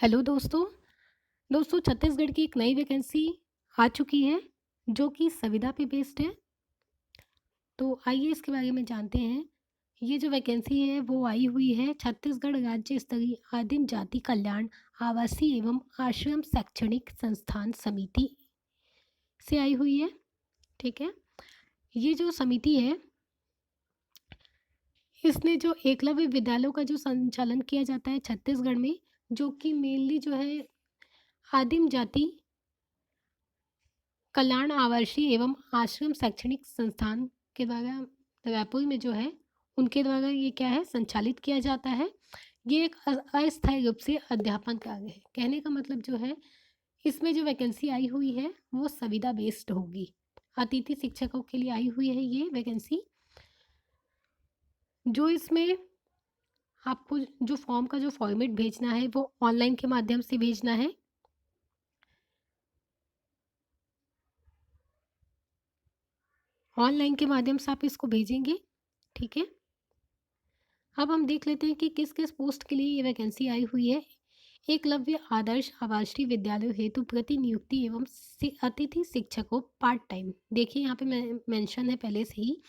Hello दोस्तों। छत्तीसगढ़ की एक नई वैकेंसी आ चुकी है जो कि संविदा पे बेस्ड है। तो आइए इसके बारे में जानते हैं। ये जो वैकेंसी है वो आई हुई है छत्तीसगढ़ राज्य स्तरीय आदिम जाति कल्याण आवासीय एवं आश्रम शैक्षणिक संस्थान समिति से आई हुई है। ठीक है। ये जो समिति है इसने जो एकलव्य विद्यालयों का जो संचालन किया जाता है छत्तीसगढ़ में, जो कि मेनली जो है आदिम जाति कल्याण आवासीय एवं आश्रम शैक्षणिक संस्थान के द्वारा रायपुर में जो है उनके द्वारा ये क्या है संचालित किया जाता है। ये एक अस्थायी रूप से अध्यापन कार्य है। कहने का मतलब जो है इसमें जो वैकेंसी आई हुई है वो संविदा बेस्ड होगी। अतिथि शिक्षकों के लिए आई हुई है ये वैकेंसी। जो इसमें आपको जो फॉर्म का जो फॉर्मेट भेजना है वो ऑनलाइन के माध्यम से भेजना है। ऑनलाइन के माध्यम से आप इसको भेजेंगे। ठीक है। अब हम देख लेते हैं कि किस किस पोस्ट के लिए ये वैकेंसी आई हुई है। एकलव्य आदर्श आवासीय विद्यालय हेतु प्रतिनियुक्ति एवं अतिथि शिक्षकों पार्ट टाइम। देखिए यहाँ पे मेंशन है पहले से ही,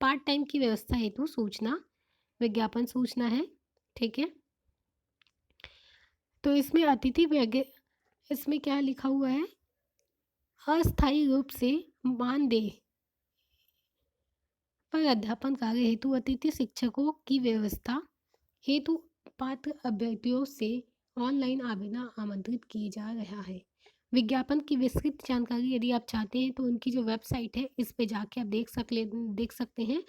पार्ट टाइम की व्यवस्था हेतु सूचना विज्ञापन सूचना है। ठीक है। तो इसमें इसमें क्या लिखा हुआ है, अस्थायी रूप से मानदेय पर अध्यापन कार्य हेतु अतिथि शिक्षकों की व्यवस्था हेतु पात्र अभ्यर्थियों से ऑनलाइन आवेदन आमंत्रित किए जा रहा है। विज्ञापन की विस्तृत जानकारी यदि आप चाहते हैं तो उनकी जो वेबसाइट है इस पे जाके आप देख सकते हैं।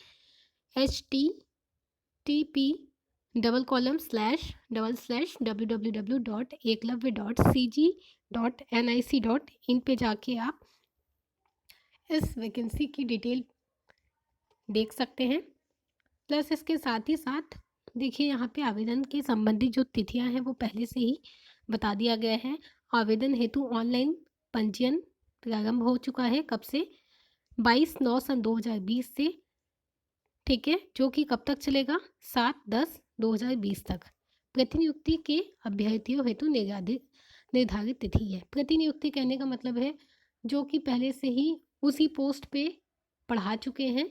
http://www.eklavya.cg.nic.in पे जाके आप इस वैकेंसी की डिटेल देख सकते हैं। प्लस इसके साथ ही साथ देखिए यहाँ पे आवेदन के संबंधित जो तिथियां हैं वो पहले से ही बता दिया गया है। आवेदन हेतु ऑनलाइन पंजीयन प्रारंभ हो चुका है कब से, 22/9/2020 से। ठीक है। जो कि कब तक चलेगा, 7/10/2020 तक। प्रतिनियुक्ति के अभ्यर्थियों हेतु निर्धारित तिथि है। प्रतिनियुक्ति कहने का मतलब है जो कि पहले से ही उसी पोस्ट पे पढ़ा चुके हैं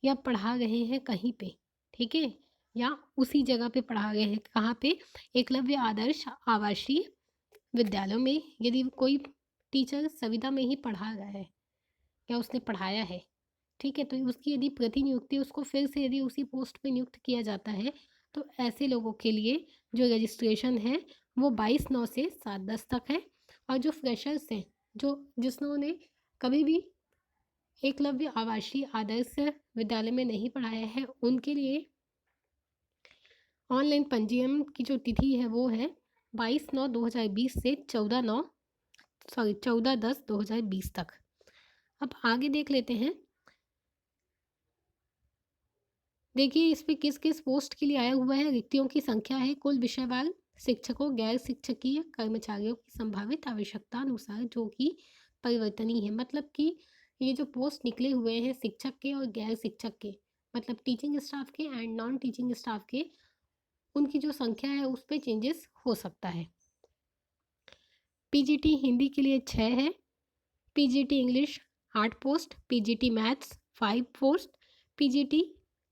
या पढ़ा रहे हैं कहीं पे। ठीक है। या उसी जगह पे पढ़ा रहे हैं, कहाँ पे, एकलव्य आदर्श आवासीय विद्यालयों में। यदि कोई टीचर संविदा में ही पढ़ा रहा है या उसने पढ़ाया है, ठीक है, तो उसकी यदि प्रतिनियुक्ति उसको फिर से यदि उसी पोस्ट पे नियुक्त किया जाता है तो ऐसे लोगों के लिए जो रजिस्ट्रेशन है वो 22/9 से 7/10 तक है। और जो फ्रेशर्स हैं, जो जिन्होंने कभी भी एकलव्य आवासीय आदर्श विद्यालय में नहीं पढ़ाया है उनके लिए ऑनलाइन पंजीयन की जो तिथि है वो है 22/9/2020 से 14/10/2020 तक। अब आगे देख लेते हैं। देखिए इस पे किस किस पोस्ट के लिए आया हुआ है। रिक्तियों की संख्या है कुल विषयवार शिक्षकों गैर शिक्षकीय कर्मचारियों की संभावित आवश्यकता अनुसार जो कि परिवर्तनीय है। मतलब कि ये जो पोस्ट निकले हुए हैं शिक्षक के और गैर शिक्षक के, मतलब टीचिंग स्टाफ के एंड नॉन टीचिंग स्टाफ के, उनकी जो संख्या है उस पर चेंजेस हो सकता है। पीजीटी हिंदी के लिए 6 है, PGT English 8 post, PGT maths 5 post, PGT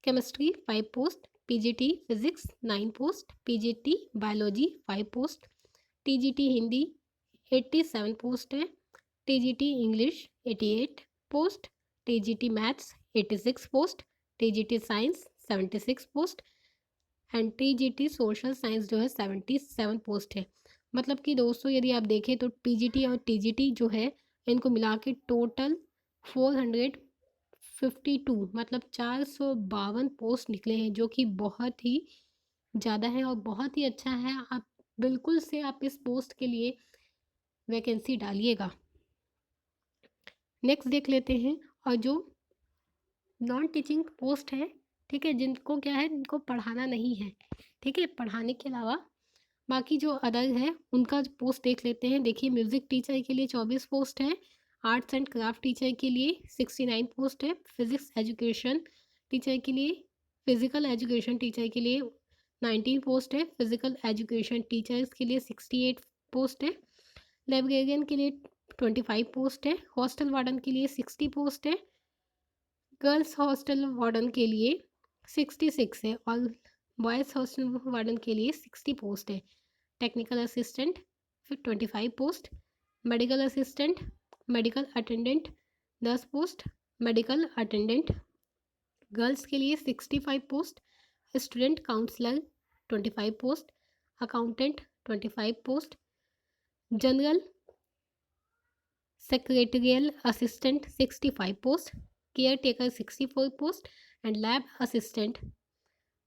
chemistry 5 post, PGT physics 9 post, PGT biology 5 post, TGT Hindi 87 post है, TGT English 88 post, TGT maths 86 post, TGT science 76 post and TGT social science जो है 77 post है। मतलब कि दोस्तों यदि आप देखें तो पीजीटी और टीजीटी जो है इनको मिला के टोटल 452 मतलब 452 पोस्ट निकले हैं, जो कि बहुत ही ज़्यादा है और बहुत ही अच्छा है। आप बिल्कुल से आप इस पोस्ट के लिए वैकेंसी डालिएगा। नेक्स्ट देख लेते हैं। और जो नॉन टीचिंग पोस्ट है, ठीक है, जिनको क्या है, इनको पढ़ाना नहीं है, ठीक है, पढ़ाने के अलावा बाकी जो अदर है उनका पोस्ट देख लेते हैं। देखिए म्यूज़िक टीचर के लिए 24 पोस्ट है, आर्ट्स एंड क्राफ्ट टीचर के लिए 69 पोस्ट है, फिजिक्स एजुकेशन टीचर के लिए, फिजिकल एजुकेशन टीचर के लिए 19 पोस्ट है, फिजिकल एजुकेशन टीचर्स के लिए 68 पोस्ट है। लाइब्रेरियन के लिए 25 पोस्ट है। हॉस्टल वार्डन के लिए 60 पोस्ट है। गर्ल्स हॉस्टल वार्डन के लिए 66 है और बॉयज़ हॉस्टल वार्डन के लिए 60 पोस्ट है। टेक्निकल असिस्टेंट फिर 25 post. Medical assistant, medical attendant 10 post. Medical attendant girls के लिए 65 post. Student counsellor 25 post. Accountant 25 post. General secretarial assistant 65 post. Care taker 64 post and lab assistant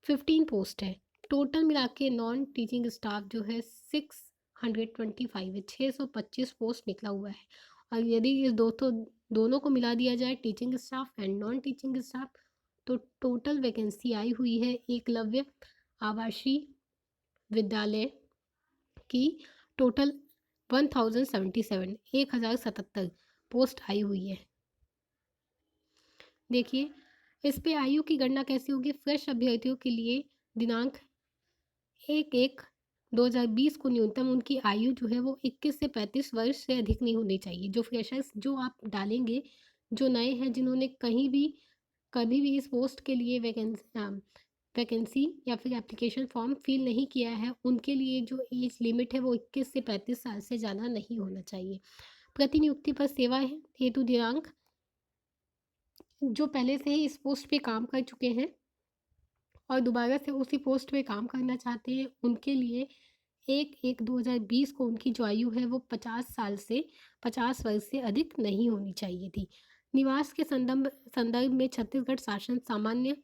15 post है। Total मिला के non teaching staff जो है 625 है, 625 post निकला हुआ है। और यदि इस दोनों को मिला दिया जाए, teaching staff and non teaching staff, तो टोटल वैकेंसी आई हुई है एकलव्य आवासीय विद्यालय की टोटल 1077 पोस्ट आई हुई है। देखिए इस पे आयु की गणना कैसे होगी। फ्रेश अभ्यर्थियों के लिए दिनांक 1/1/2020 को न्यूनतम उनकी आयु जो है वो 21 से 35 वर्ष से अधिक नहीं होनी चाहिए। जो फ्रेशर्स जो आप डालेंगे, जो नए हैं, जिन्होंने कहीं भी कभी भी इस पोस्ट के लिए वैकेंसी या फिर एप्लीकेशन फॉर्म फिल नहीं किया है, उनके लिए जो एज लिमिट है वो 21 से 35 साल से ज़्यादा नहीं होना चाहिए। प्रतिनियुक्ति पर सेवा हेतु दिनांक जो पहले से ही इस पोस्ट पे काम कर चुके हैं और दोबारा से उसी पोस्ट पे काम करना चाहते हैं, उनके लिए 1/1/2020 को उनकी जो आयु है वो 50 वर्ष से अधिक नहीं होनी चाहिए थी। निवास के संदर्भ में छत्तीसगढ़ शासन सामान्य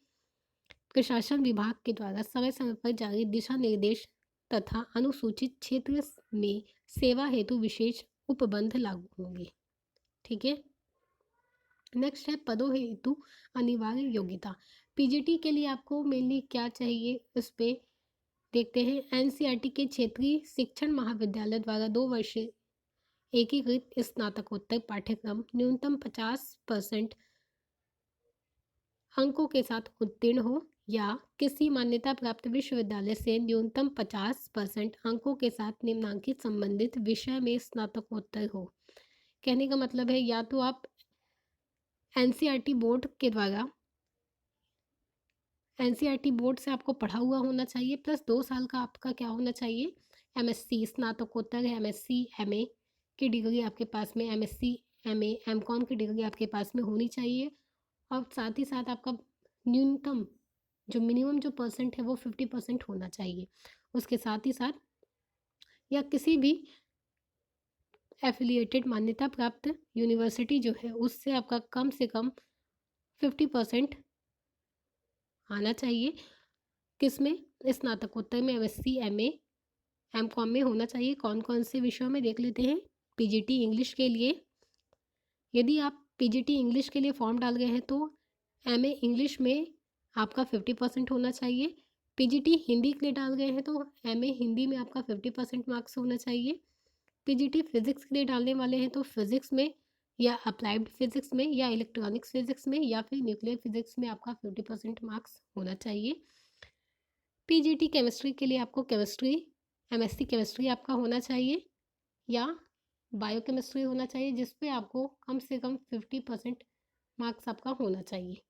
प्रशासन विभाग के द्वारा समय समय पर जारी दिशा निर्देश तथा अनुसूचित क्षेत्र में सेवा हेतु विशेष उपबंध लागू होंगे। ठीक है। नेक्स्ट है पदों हेतु अनिवार्य योग्यता। पीजीटी के लिए आपको मेनली क्या चाहिए इस पे देखते हैं। एनसीईआरटी के क्षेत्रीय शिक्षण महाविद्यालय द्वारा 2 वर्षीय एकीकृत स्नातकोत्तर पाठ्यक्रम न्यूनतम 50% अंकों के साथ उत्तीर्ण हो या किसी मान्यता प्राप्त विश्वविद्यालय से न्यूनतम 50% अंकों के साथ निम्नांकित संबंधित विषय में स्नातकोत्तर हो। कहने का मतलब है या तो आप एनसीईआरटी बोर्ड के द्वारा एनसीईआरटी बोर्ड से आपको पढ़ा हुआ होना चाहिए, प्लस 2 साल का आपका क्या होना चाहिए, एमएससी स्नातकोत्तर एमएससी एमए की डिग्री आपके पास में, एमएससी एमए एमकॉम की डिग्री आपके पास में होनी चाहिए। और साथ ही साथ आपका न्यूनतम जो मिनिमम जो परसेंट है वो 50% होना चाहिए। उसके साथ ही साथ या किसी भी एफिलिएटेड मान्यता प्राप्त यूनिवर्सिटी जो है उससे आपका कम से कम 50% आना चाहिए। किसमें, स्नातकोत्तर में, एमएससी एमए एमकॉम में होना चाहिए। कौन कौन से विषयों में देख लेते हैं। पीजीटी इंग्लिश के लिए यदि आप पीजीटी इंग्लिश के लिए फॉर्म डाल गए हैं तो एमए इंग्लिश में आपका 50% होना चाहिए। पीजीटी हिंदी के लिए डाल गए हैं तो एमए हिंदी में आपका 50% मार्क्स होना चाहिए। पीजीटी फिजिक्स के लिए डालने वाले हैं तो फिजिक्स में या अप्लाइड फिजिक्स में या इलेक्ट्रॉनिक्स फिजिक्स में या फिर न्यूक्लियर फिजिक्स में आपका 50% मार्क्स होना चाहिए। पीजीटी केमिस्ट्री के लिए आपको केमिस्ट्री एमएससी केमिस्ट्री आपका होना चाहिए या बायोकेमिस्ट्री होना चाहिए, जिस पे आपको कम से कम 50% मार्क्स आपका होना चाहिए।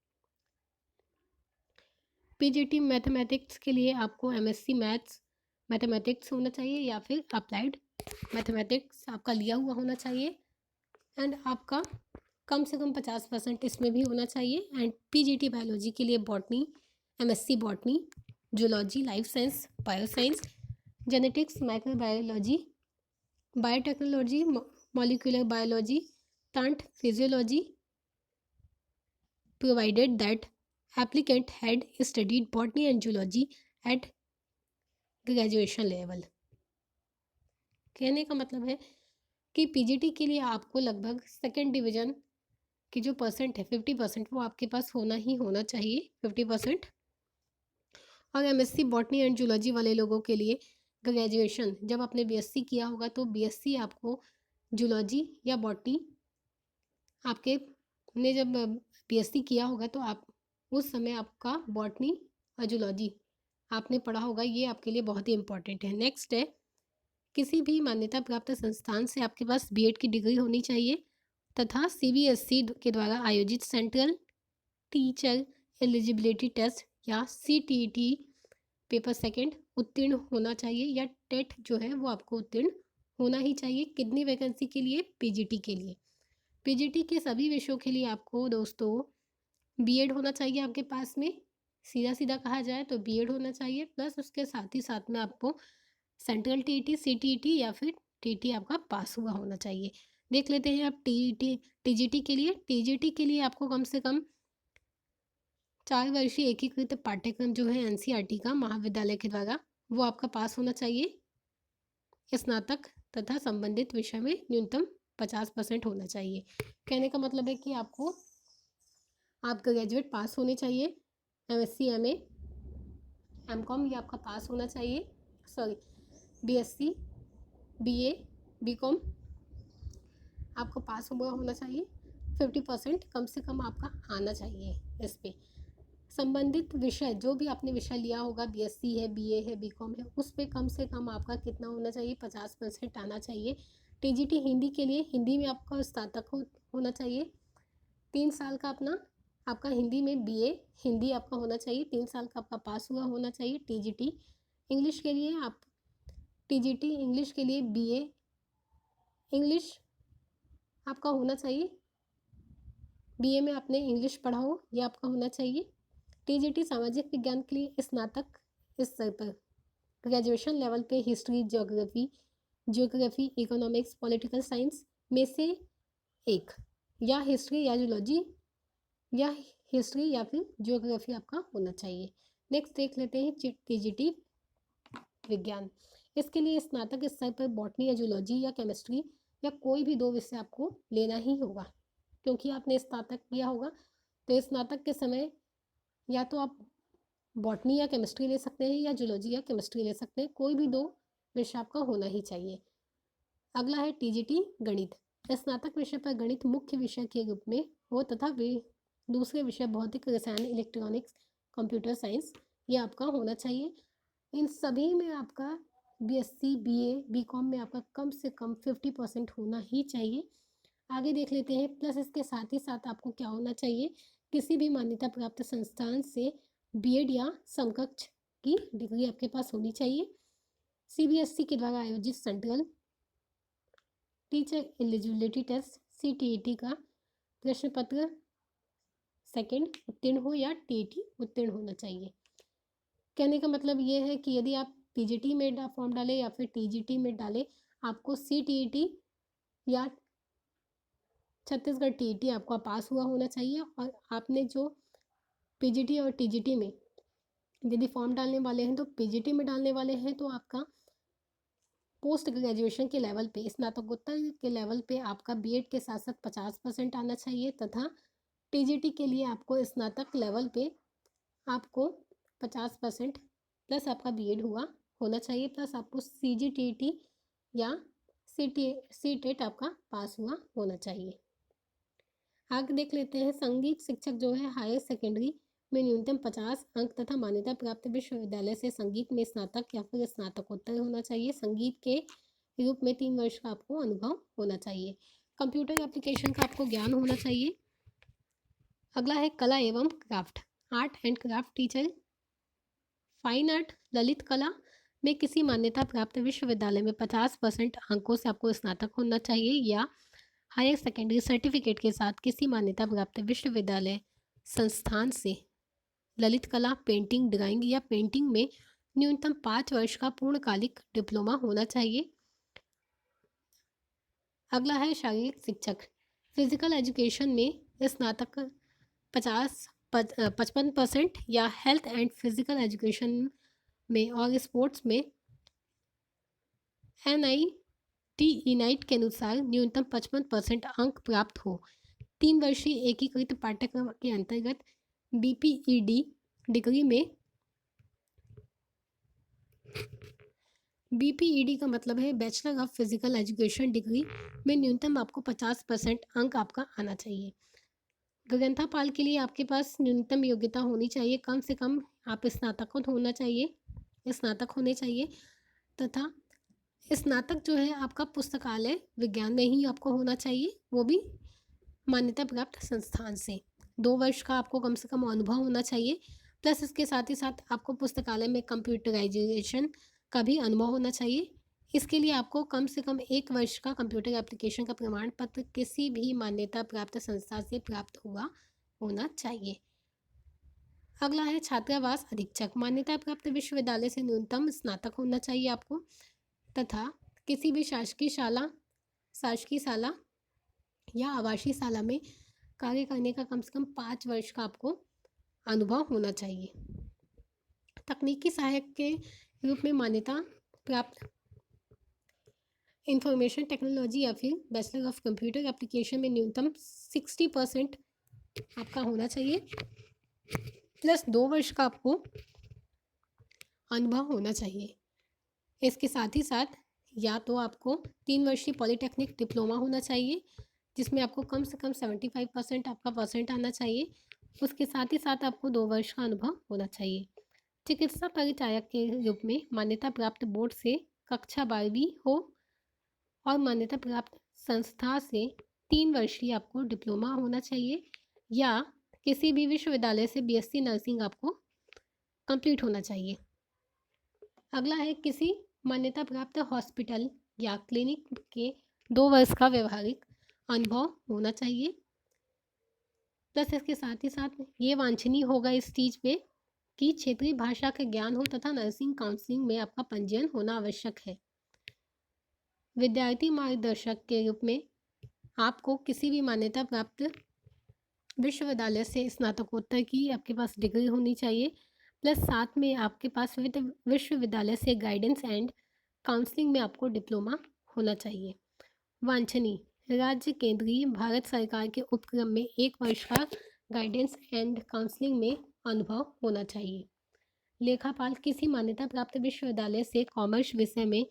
पीजीटी मैथमेटिक्स के लिए आपको एमएससी मैथ्स मैथमेटिक्स होना चाहिए या फिर अप्लाइड मैथमेटिक्स आपका लिया हुआ होना चाहिए एंड आपका कम से कम 50% इसमें भी होना चाहिए। एंड पीजीटी बायोलॉजी के लिए botany MSc botany, zoology, life science, bioscience, genetics, microbiology, biotechnology, molecular biology, plant physiology, provided that applicant had studied botany and zoology at graduation level. कहने का मतलब है कि पीजीटी के लिए आपको लगभग सेकेंड डिवीजन की जो परसेंट है 50% वो आपके पास होना ही होना चाहिए, 50%। और एमएससी बॉटनी एंड जूलॉजी वाले लोगों के लिए ग्रेजुएशन जब आपने बीएससी किया होगा तो बीएससी आपको जूलॉजी या बॉटनी आपके ने जब बीएससी किया होगा तो आप उस समय आपका बॉटनी और जूलॉजी आपने पढ़ा होगा, ये आपके लिए बहुत ही इंपॉर्टेंट है। नेक्स्ट है किसी भी मान्यता प्राप्त संस्थान से आपके पास बीएड की डिग्री होनी चाहिए तथा सीबीएसई के द्वारा आयोजित सेंट्रल टीचर एलिजिबिलिटी टेस्ट या सीटीईटी पेपर सेकंड उत्तीर्ण होना चाहिए या टेट जो है वो आपको उत्तीर्ण होना ही चाहिए। कितनी वैकेंसी के लिए? पीजीटी के लिए। पीजीटी के सभी विषयों के लिए आपको दोस्तों बीएड होना चाहिए आपके पास में। सीधा सीधा कहा जाए तो बीएड होना चाहिए, प्लस उसके साथ ही साथ में आपको सेंट्रल टीईटी, सीटीईटी या फिर टीटी आपका पास हुआ होना चाहिए। देख लेते हैं आप टीईटी टीजीटी के लिए। टीजीटी के लिए आपको कम से कम 4 वर्षीय एकीकृत पाठ्यक्रम जो है एनसीईआरटी का महाविद्यालय के द्वारा वो आपका पास होना चाहिए। स्नातक तथा संबंधित विषय में न्यूनतम 50% होना चाहिए। कहने का मतलब है कि आपको आप ग्रेजुएट पास होने चाहिए। एमएससी, एमए, एमकॉम ये आपका पास होना चाहिए। सॉरी, बीएससी, बीए, बीकॉम आपको पास हुआ होना चाहिए। 50% कम से कम आपका आना चाहिए इस पे। संबंधित विषय जो भी आपने विषय लिया होगा, बीएससी है, बीए है, बीकॉम है, उस पे कम से कम आपका कितना होना चाहिए? 50% आना चाहिए। टीजीटी हिंदी के लिए हिंदी में आपका स्नातक होना चाहिए। 3 साल का अपना आपका हिंदी में बीए हिंदी आपका होना चाहिए। 3 साल का आपका पास हुआ होना चाहिए। टीजीटी इंग्लिश के लिए आप टीजीटी इंग्लिश के लिए बीए इंग्लिश आपका होना चाहिए। बीए में आपने इंग्लिश पढ़ा हो ये आपका होना चाहिए। टीजीटी सामाजिक विज्ञान के लिए स्नातक इस स्तर पर ग्रेजुएशन लेवल पे history, geography, economics, political science में से एक, या हिस्ट्री या जूलॉजी या हिस्ट्री या फिर ज्योग्राफी आपका होना चाहिए। नेक्स्ट देख लेते हैं टीजीटी विज्ञान। इसके लिए स्नातक स्तर पर बॉटनी या जूलॉजी या केमिस्ट्री या कोई भी 2 विषय आपको लेना ही होगा, क्योंकि आपने स्नातक किया होगा। तो स्नातक के समय या तो आप बॉटनी या केमिस्ट्री ले सकते हैं या जूलॉजी या केमिस्ट्री ले सकते हैं। कोई भी 2 विषय आपका होना ही चाहिए। अगला है टीजीटी गणित। स्नातक विषय पर गणित मुख्य विषय के रूप में हो तथा वे दूसरे विषय भौतिक, रसायन, इलेक्ट्रॉनिक्स, कंप्यूटर साइंस ये आपका होना चाहिए। इन सभी में आपका बीएससी, बीए, बीकॉम में आपका कम से कम 50% होना ही चाहिए। आगे देख लेते हैं। प्लस इसके साथ ही साथ आपको क्या होना चाहिए? किसी भी मान्यता प्राप्त संस्थान से बीएड या समकक्ष की डिग्री आपके पास होनी चाहिए। सीबीएसई के द्वारा आयोजित central teacher eligibility test CTET का प्रश्न पत्र सेकंड उत्तीर्ण हो या टीईटी उत्तीर्ण होना चाहिए। कहने का मतलब ये है कि यदि आप पीजीटी में फॉर्म डालें या फिर टीजीटी में डालें, आपको सीटीईटी या छत्तीसगढ़ टीईटी आपका पास हुआ होना चाहिए। और आपने जो पीजीटी और टीजीटी में यदि फॉर्म डालने वाले हैं तो पीजीटी में डालने वाले हैं तो आपका पोस्ट ग्रेजुएशन के लेवल पे, स्नातकोत्तर के लेवल पे आपका बीएड के साथ साथ 50% आना चाहिए तथा टीजीटी के लिए आपको स्नातक लेवल पे आपको 50% प्लस आपका बीएड हुआ होना चाहिए, प्लस आपको सीजीटीटी या सीटेट आपका पास हुआ होना चाहिए। आगे देख लेते हैं। संगीत शिक्षक जो है हायर सेकेंडरी में न्यूनतम 50 अंक तथा मान्यता प्राप्त विश्वविद्यालय से संगीत में स्नातक या फिर स्नातकोत्तर होना चाहिए। संगीत के रूप में 3 वर्ष का आपको अनुभव होना चाहिए। कंप्यूटर एप्लीकेशन का आपको ज्ञान होना चाहिए। अगला है कला एवं craft, art and craft teacher, fine art, Lalit कला में किसी मान्यता प्राप्त विश्वविद्यालय में 50% अंकों से आपको स्नातक होना चाहिए या हायर सेकेंडरी सर्टिफिकेट के साथ किसी मान्यता प्राप्त विश्वविद्यालय संस्थान से ललित कला, पेंटिंग, ड्राइंग या पेंटिंग में न्यूनतम 5 वर्ष का पूर्णकालिक डिप्लोमा होना चाहिए। अगला है शारीरिक शिक्षक, फिजिकल एजुकेशन में स्नातक 55% या हेल्थ एंड फिजिकल एजुकेशन में और स्पोर्ट्स में NIT के अनुसार न्यूनतम 55% अंक प्राप्त हो। 3 वर्षीय एकीकृत पाठ्यक्रम के अंतर्गत BPED डिग्री में BPED का मतलब है bachelor of physical education degree में न्यूनतम आपको 50% अंक आपका आना चाहिए। ग्रंथापाल के लिए आपके पास न्यूनतम योग्यता होनी चाहिए, कम से कम आप स्नातक होना चाहिए, स्नातक होने चाहिए तथा स्नातक जो है आपका पुस्तकालय विज्ञान में ही आपको होना चाहिए, वो भी मान्यता प्राप्त संस्थान से। 2 वर्ष का आपको कम से कम अनुभव होना चाहिए, प्लस इसके साथ ही साथ आपको पुस्तकालय में कंप्यूटराइजेशन का भी अनुभव होना चाहिए। इसके लिए आपको कम से कम 1 वर्ष का कंप्यूटर एप्लीकेशन का प्रमाण पत्र किसी भी मान्यता प्राप्त संस्था से प्राप्त हुआ होना चाहिए। अगला है छात्रावास अधीक्षक। मान्यता प्राप्त विश्वविद्यालय से न्यूनतम स्नातक होना चाहिए आपको, तथा किसी भी शासकीय शाला या आवासीय शाला में कार्य करने का कम से कम 5 वर्ष का आपको अनुभव होना चाहिए। तकनीकी सहायक के रूप में मान्यता प्राप्त इंफॉर्मेशन टेक्नोलॉजी या फिर बैचलर ऑफ कंप्यूटर एप्लीकेशन में न्यूनतम 60% आपका होना चाहिए, प्लस 2 वर्ष का आपको अनुभव होना चाहिए। इसके साथ ही साथ या तो आपको 3 वर्षीय पॉलिटेक्निक डिप्लोमा होना चाहिए, जिसमें आपको कम से कम 75% आपका परसेंट आना चाहिए। उसके साथ ही साथ आपको 2 वर्ष का अनुभव होना चाहिए। चिकित्सा परिचायक के रूप में मान्यता प्राप्त बोर्ड से कक्षा 12वीं हो और मान्यता प्राप्त संस्था से 3 वर्षीय आपको डिप्लोमा होना चाहिए, या किसी भी विश्वविद्यालय से बीएससी नर्सिंग आपको कंप्लीट होना चाहिए। अगला है किसी मान्यता प्राप्त हॉस्पिटल या क्लिनिक के 2 वर्ष का व्यवहारिक अनुभव होना चाहिए, प्लस इसके साथ ही साथ ये वांछनीय होगा इस चीज़ पे कि क्षेत्रीय भाषा का ज्ञान हो तथा नर्सिंग काउंसलिंग में आपका पंजीयन होना आवश्यक है। विद्यार्थी मार्गदर्शक के रूप में आपको किसी भी मान्यता प्राप्त विश्वविद्यालय से स्नातकोत्तर की आपके पास डिग्री होनी चाहिए, प्लस साथ में आपके पास विश्वविद्यालय से गाइडेंस एंड काउंसलिंग में आपको डिप्लोमा होना चाहिए। वांछनीय राज्य केंद्रीय भारत सरकार के उपक्रम में 1 वर्ष का गाइडेंस एंड काउंसलिंग में अनुभव होना चाहिए। लेखापाल किसी मान्यता प्राप्त विश्वविद्यालय से कॉमर्स विषय में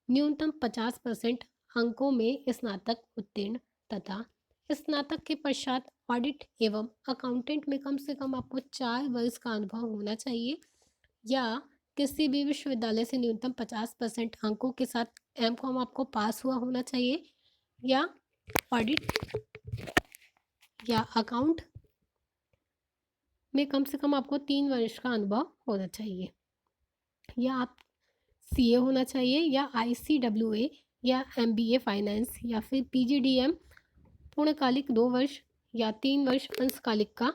न्यूनतम 50% अंकों में स्नातक उत्तीर्ण तथा स्नातक के पश्चात ऑडिट एवं अकाउंटेंट में कम से कम आपको 4 वर्ष का अनुभव होना चाहिए, या किसी भी विश्वविद्यालय से न्यूनतम 50% अंकों के साथ एमकॉम आपको पास हुआ होना चाहिए, या ऑडिट या अकाउंट में कम से कम आपको 3 वर्ष का अनुभव होना चाहिए, या आप सीए होना चाहिए, या आईसीडब्ल्यूए या एमबीए फाइनेंस या फिर पीजीडीएम पूर्णकालिक 2 वर्ष या 3 वर्ष अंशकालिक का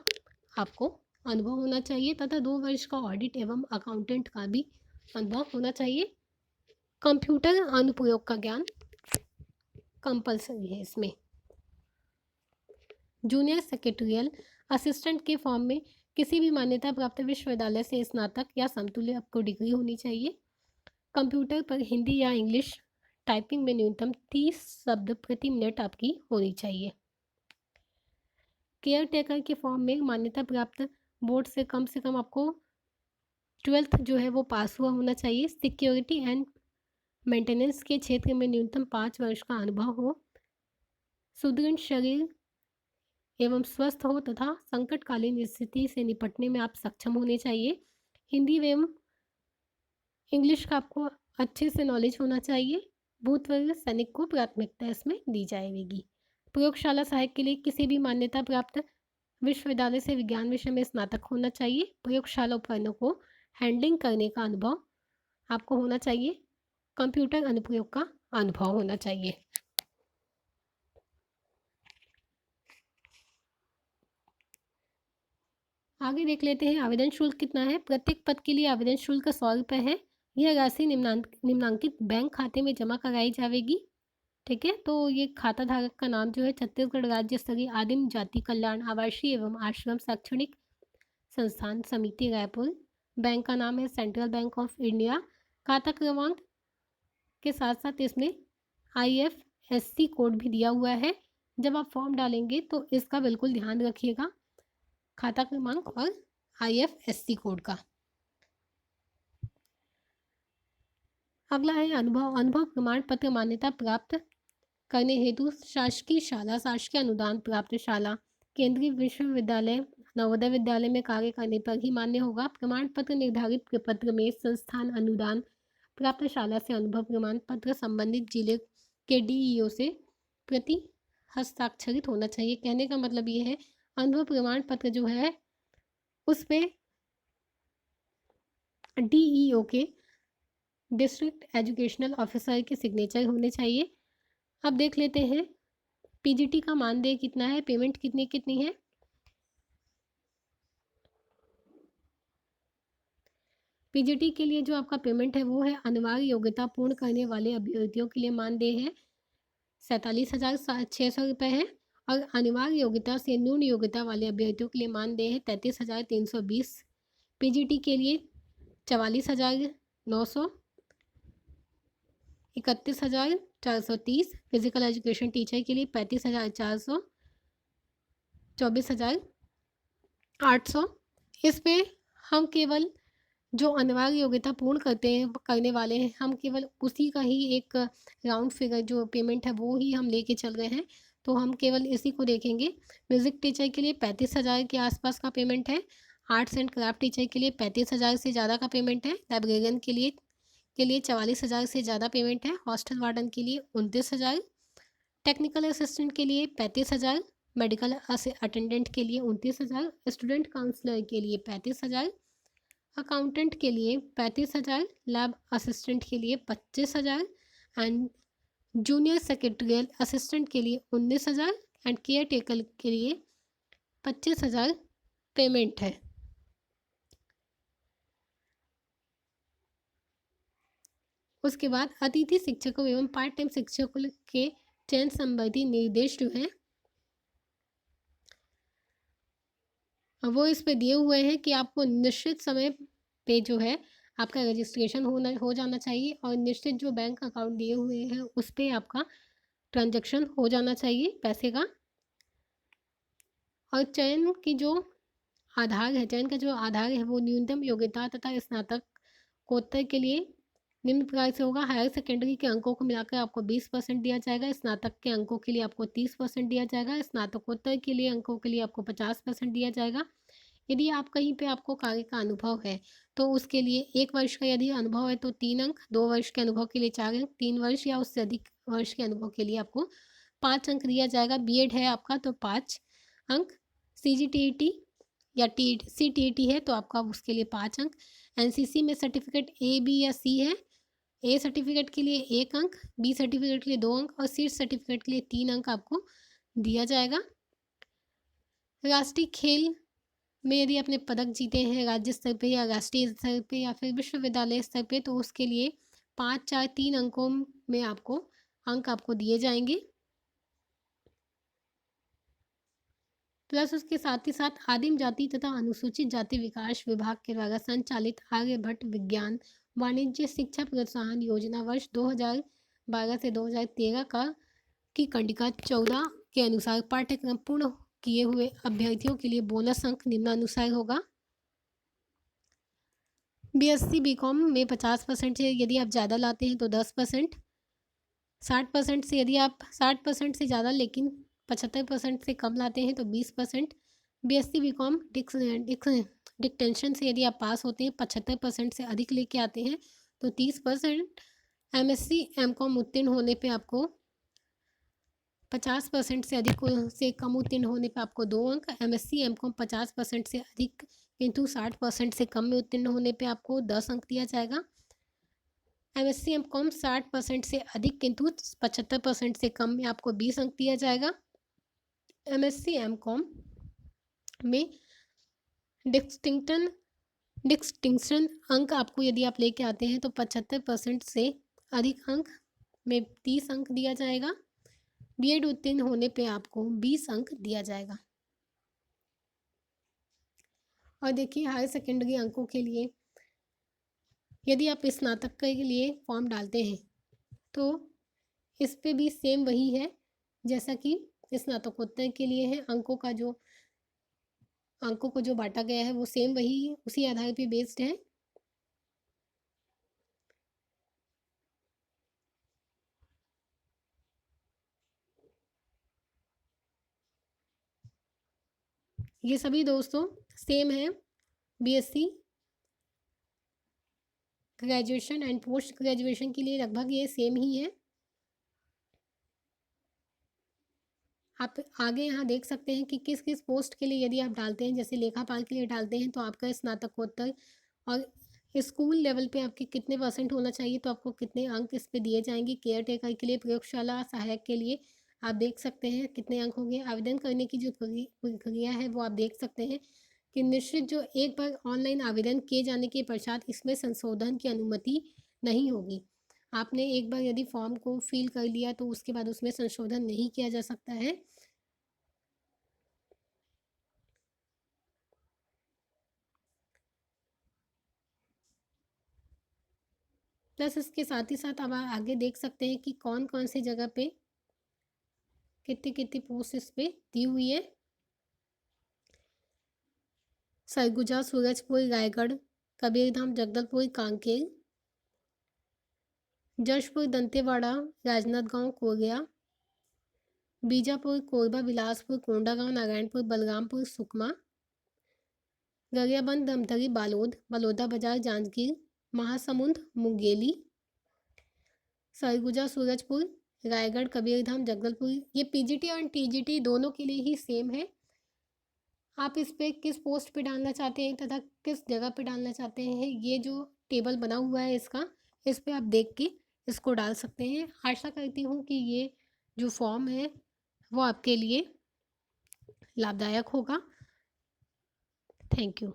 आपको अनुभव होना चाहिए, तथा 2 वर्ष का ऑडिट एवं अकाउंटेंट का भी अनुभव होना चाहिए। कंप्यूटर अनुप्रयोग का ज्ञान कंपलसरी है इसमें। जूनियर सेक्रेटरियल असिस्टेंट के फॉर्म में किसी भी मान्यता प्राप्त विश्वविद्यालय से स्नातक या समतुल्य आपको डिग्री होनी चाहिए। कंप्यूटर पर हिंदी या इंग्लिश टाइपिंग में न्यूनतम 30 शब्द प्रति मिनट आपकी होनी चाहिए। केयर टेकर के फॉर्म में मान्यता प्राप्त बोर्ड से कम आपको 12th जो है वो पास हुआ होना चाहिए। सिक्योरिटी एंड मेंटेनेंस के क्षेत्र में न्यूनतम 5 वर्ष का अनुभव हो, सुदृढ़ शरीर एवं स्वस्थ हो तथा संकटकालीन स्थिति से निपटने में आप सक्षम होने चाहिए। हिंदी एवं इंग्लिश का आपको अच्छे से नॉलेज होना चाहिए। भूतपूर्व सैनिक को प्राथमिकता इसमें दी जाएगी। प्रयोगशाला सहायक के लिए किसी भी मान्यता प्राप्त विश्वविद्यालय से विज्ञान विषय में स्नातक होना चाहिए। प्रयोगशाला उपकरणों को हैंडलिंग करने का अनुभव आपको होना चाहिए। कंप्यूटर अनुप्रयोग का अनुभव होना चाहिए। आगे देख लेते हैं आवेदन शुल्क कितना है। प्रत्येक पद के लिए आवेदन शुल्क 100 रुपये है। यह राशि निम्नांकित बैंक खाते में जमा कराई जाएगी। ठीक है, तो ये खाता धारक का नाम जो है छत्तीसगढ़ राज्य स्तरीय आदिम जाति कल्याण आवासीय एवं आश्रम शैक्षणिक संस्थान समिति रायपुर। बैंक का नाम है सेंट्रल बैंक ऑफ इंडिया। खाता क्रमांक के साथ साथ इसमें IFSC कोड भी दिया हुआ है। जब आप फॉर्म डालेंगे तो इसका बिल्कुल ध्यान रखिएगा, खाता क्रमांक और IFSC कोड का। अगला है अनुभव प्रमाण पत्र मान्यता प्राप्त करने हेतु शासकीय शाला, शासकीय अनुदान प्राप्त शाला, केंद्रीय विश्वविद्यालय, नवोदय विद्यालय में कार्य करने पर ही मान्य होगा। प्रमाण पत्र निर्धारित प्रपत्र में संस्थान अनुदान प्राप्त शाला से अनुभव प्रमाण पत्र संबंधित जिले के डीईओ से प्रति हस्ताक्षरित होना चाहिए। कहने का मतलब ये है अनुभव प्रमाण पत्र जो है उस पे डीईओ के डिस्ट्रिक्ट एजुकेशनल ऑफिसर के सिग्नेचर होने चाहिए। अब देख लेते हैं पीजीटी का मानदेय कितना है, पेमेंट कितनी कितनी है। पीजीटी के लिए जो आपका पेमेंट है वो है अनिवार्य योग्यता पूर्ण करने वाले अभ्यर्थियों के लिए मानदेय है 47,600 रुपये है और अनिवार्य योग्यता से न्यून योग्यता वाले अभ्यर्थियों के लिए मानदेय है 33,320। पीजीटी के लिए 44,900, 31,430। फिजिकल एजुकेशन टीचर के लिए 35,400, 24,800। इस पे हम केवल जो अनिवार्य योग्यता पूर्ण करने वाले हैं हम केवल उसी का ही एक राउंड फिगर जो पेमेंट है वो ही हम लेके चल रहे हैं, तो हम केवल इसी को देखेंगे। म्यूज़िक टीचर के लिए 35,000 के आसपास का पेमेंट है। आर्ट्स एंड क्राफ्ट टीचर के लिए 35,000 से ज़्यादा का पेमेंट है। लाइब्रेरियन के लिए 44,000 से ज़्यादा पेमेंट है। हॉस्टल वार्डन के लिए 29,000। टेक्निकल असिस्टेंट के लिए 35,000। मेडिकल अटेंडेंट के लिए 29,000। स्टूडेंट काउंसलर के लिए 35,000। अकाउंटेंट के लिए 35,000। लैब असिस्टेंट के लिए 25,000 एंड जूनियर सेक्रेटरियल असिस्टेंट के लिए 19,000 एंड केयर टेकर के लिए 25,000 पेमेंट है। उसके बाद अतिथि शिक्षकों एवं पार्ट टाइम शिक्षकों के चयन संबंधी निर्देश जो हैं वो इस पे दिए हुए हैं कि आपको निश्चित समय पे जो है आपका रजिस्ट्रेशन हो जाना चाहिए और निश्चित जो बैंक अकाउंट दिए हुए हैं उस पे आपका ट्रांजैक्शन हो जाना चाहिए पैसे का। और चयन का जो आधार है वो न्यूनतम योग्यता तथा स्नातकोत्तर के लिए निम्न प्रकार से होगा। हायर सेकेंडरी के अंकों को मिलाकर आपको 20% दिया जाएगा। स्नातक के अंकों के लिए आपको 30% दिया जाएगा। स्नातकोत्तर के लिए अंकों के लिए आपको 50% दिया जाएगा। यदि आप कहीं पे आपको कार्य का अनुभव है तो उसके लिए 1 वर्ष का यदि अनुभव है तो 3 अंक, 2 वर्ष के अनुभव के लिए 4 अंक, 3 वर्ष या उससे अधिक वर्ष के अनुभव के लिए आपको 5 अंक दिया जाएगा। बीएड है आपका तो 5 अंक, सीजीटीईटी या सीटीईटी है तो आपका उसके लिए 5 अंक। एनसीसी में सर्टिफिकेट ए, बी या सी है। ए सर्टिफिकेट के लिए 1 अंक, बी सर्टिफिकेट के लिए 2 अंक और सी सर्टिफिकेट के लिए 3 अंक आपको दिया जाएगा। राष्ट्रीय खेल में यदि आपने पदक जीते हैं राज्य स्तर पे या राष्ट्रीय स्तर पे या फिर विश्वविद्यालय स्तर पे तो उसके लिए 5, 4, 3 अंकों में आपको अंक आपको दिए जाएंगे। प्लस उसके साथ ही साथ आदिम जाति तथा अनुसूचित जाति विकास विभाग के द्वारा संचालित आर्यभट्ट विज्ञान वाणिज्य शिक्षा प्रोत्साहन योजना वर्ष 2012 से 2013 की कंडिका 14 के अनुसार पाठ्यक्रम पूर्ण किए हुए अभ्यर्थियों के लिए बोनस अंक निम्नानुसार होगा। बीएससी बीकॉम में 50% से यदि आप ज़्यादा लाते हैं तो 10%, 60% से यदि आप 60% से ज़्यादा लेकिन 75% से कम लाते हैं तो 20%। बीएससी बीकॉम डिक्टेंशन से यदि आप पास होते हैं 75% से अधिक लेके आते हैं तो 30%। एमएससी एमकॉम उत्तीर्ण होने पे आपको 50% से अधिक से कम उत्तीर्ण होने पे आपको 2 अंक। एमएससी एमकॉम 50% से अधिक किंतु 60% से कम में उत्तीर्ण होने पे आपको 10 अंक दिया जाएगा। एमएससी एमकॉम 60% से अधिक किंतु 75% से कम में आपको 20 अंक दिया जाएगा। एमएससी एमकॉम में डिस्टिंक्शन अंक आपको यदि आप लेके आते हैं तो 75% से अधिक अंक में 30 अंक दिया जाएगा। बीएड उत्तीर्ण होने पे आपको 20 अंक दिया जाएगा। और देखिए हायर सेकेंडरी अंकों के लिए यदि आप स्नातक के लिए फॉर्म डालते हैं तो इस पे भी सेम वही है जैसा कि स्नातकोत्तर के लिए है। अंकों को जो बांटा गया है वो सेम वही उसी आधार पे बेस्ड है। ये सभी दोस्तों सेम है। BSc graduation and post graduation के लिए लगभग ये सेम ही है। आप आगे यहाँ देख सकते हैं कि किस किस पोस्ट के लिए यदि आप डालते हैं, जैसे लेखापाल के लिए डालते हैं तो आपका स्नातकोत्तर और स्कूल लेवल पे आपके कितने परसेंट होना चाहिए, तो आपको कितने अंक इस पे दिए जाएंगे। केयर टेकर के लिए, प्रयोगशाला सहायक के लिए आप देख सकते हैं कितने अंक होंगे। आवेदन करने की जो प्रक्रिया है वो आप देख सकते हैं कि निश्चित जो एक बार ऑनलाइन आवेदन किए जाने के पश्चात इसमें संशोधन की अनुमति नहीं होगी। आपने एक बार यदि फॉर्म को फिल कर लिया तो उसके बाद उसमें संशोधन नहीं किया जा सकता है। प्लस इसके साथ ही साथ अब आगे देख सकते हैं कि कौन कौन सी जगह पे कितनी कितनी पोस्ट इस पे दी हुई है। सरगुजा, सूरजपुर, रायगढ़, कबीरधाम, जगदलपुर, कांकेर, जशपुर, दंतेवाड़ा, राजनांदगांव, कोरिया, बीजापुर, कोरबा, बिलासपुर, कोंडागांव, नारायणपुर, बलरामपुर, सुकमा, गरियाबंद, धमतरी, बालोद, बलौदा बाजार, जांजगीर, महासमुंद, मुंगेली, सरगुजा, सूरजपुर, रायगढ़, कबीरधाम, जगदलपुर। ये पीजीटी और टीजीटी दोनों के लिए ही सेम है। आप इस पे किस पोस्ट पे डालना चाहते हैं तथा किस जगह पे डालना चाहते हैं, ये जो टेबल बना हुआ है इसका, इस पे आप देख के इसको डाल सकते हैं। आशा करती हूँ कि ये जो फॉर्म है वो आपके लिए लाभदायक होगा। Thank you.